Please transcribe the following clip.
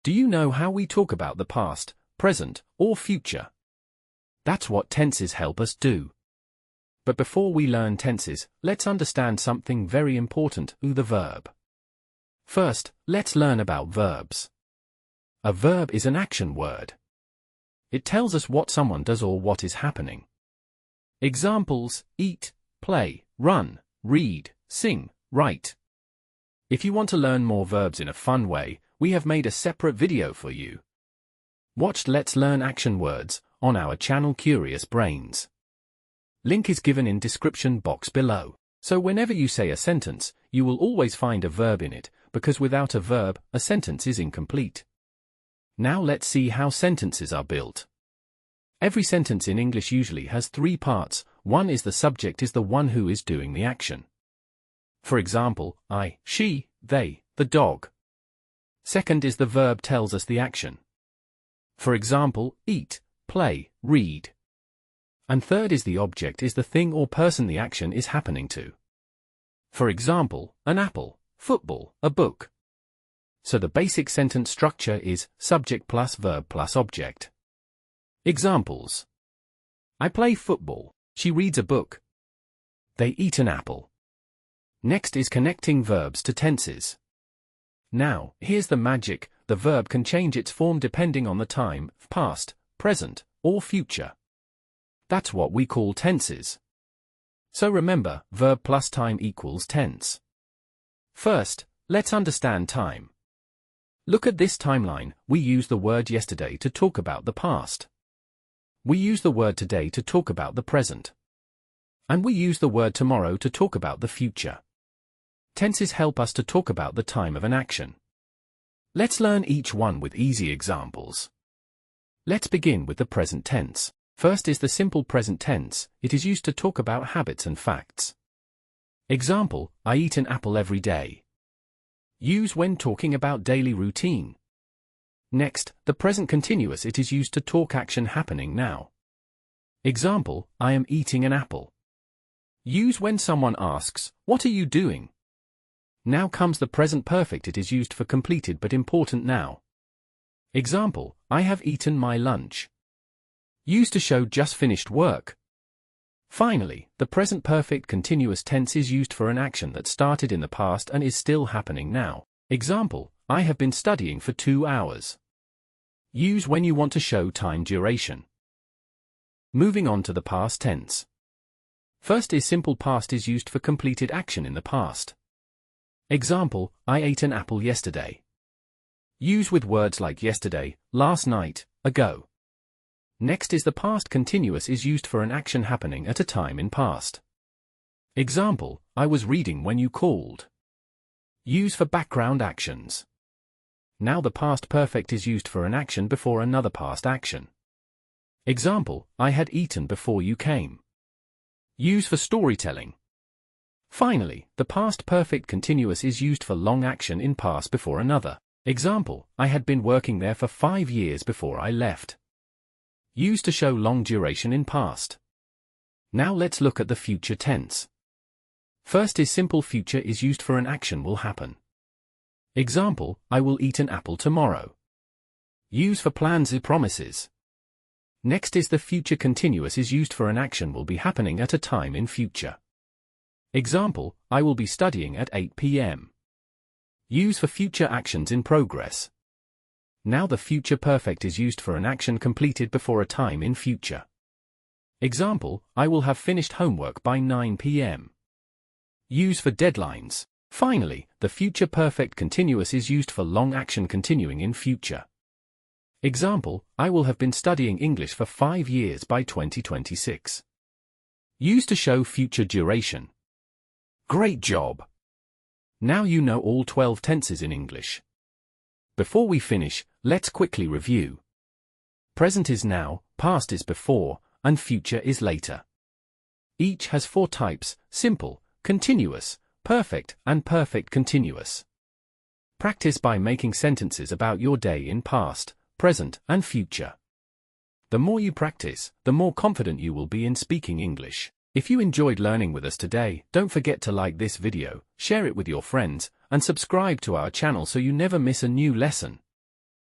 Do you know how we talk about the past, present, or future? That's what tenses help us do. But before we learn tenses, let's understand something very important, the verb. First, let's learn about verbs. A verb is an action word. It tells us what someone does or what is happening. Examples: eat, play, run, read, sing, write. If you want to learn more verbs in a fun way, we have made a separate video for you. Watch Let's Learn Action Words on our channel Curious Brains. Link is given in description box below. So whenever you say a sentence, you will always find a verb in it, because without a verb, a sentence is incomplete. Now let's see how sentences are built. Every sentence in English usually has three parts. One is the subject, is the one who is doing the action. For example, I, she, they, the dog. Second is the verb, tells us the action. For example, eat, play, read. And third is the object, is the thing or person the action is happening to. For example, an apple, football, a book. So the basic sentence structure is subject plus verb plus object. Examples: I play football, she reads a book, they eat an apple. Next is connecting verbs to tenses. Now, here's the magic: the verb can change its form depending on the time, past, present, or future. That's what we call tenses. So remember, verb plus time equals tense. First, let's understand time. Look at this timeline. We use the word yesterday to talk about the past. We use the word today to talk about the present. And we use the word tomorrow to talk about the future. Tenses help us to talk about the time of an action. Let's learn each one with easy examples. Let's begin with the present tense. First is the simple present tense. It is used to talk about habits and facts. Example: I eat an apple every day. Use when talking about daily routine. Next, the present continuous. It is used to talk action happening now. Example: I am eating an apple. Use when someone asks, "What are you doing?" Now comes the present perfect. It is used for completed but important now. Example: I have eaten my lunch. Used to show just finished work. Finally, the present perfect continuous tense is used for an action that started in the past and is still happening now. Example: I have been studying for 2 hours. Use when you want to show time duration. Moving on to the past tense. First is simple past, is used for completed action in the past. Example: I ate an apple yesterday. Use with words like yesterday, last night, ago. Next is the past continuous, is used for an action happening at a time in past. Example: I was reading when you called. Use for background actions. Now the past perfect is used for an action before another past action. Example: I had eaten before you came. Use for storytelling. Finally, the past perfect continuous is used for long action in past before another. Example: I had been working there for 5 years before I left. Used to show long duration in past. Now let's look at the future tense. First is simple future, is used for an action will happen. Example: I will eat an apple tomorrow. Use for plans and promises. Next is the future continuous, is used for an action will be happening at a time in future. Example: I will be studying at 8 p.m. Use for future actions in progress. Now the future perfect is used for an action completed before a time in future. Example: I will have finished homework by 9 p.m. Use for deadlines. Finally, the future perfect continuous is used for long action continuing in future. Example: I will have been studying English for 5 years by 2026. Used to show future duration. Great job! Now you know all 12 tenses in English. Before we finish, let's quickly review. Present is now, past is before, and future is later. Each has 4 types: simple, continuous, perfect, and perfect continuous. Practice by making sentences about your day in past, present, and future. The more you practice, the more confident you will be in speaking English. If you enjoyed learning with us today, don't forget to like this video, share it with your friends, and subscribe to our channel so you never miss a new lesson.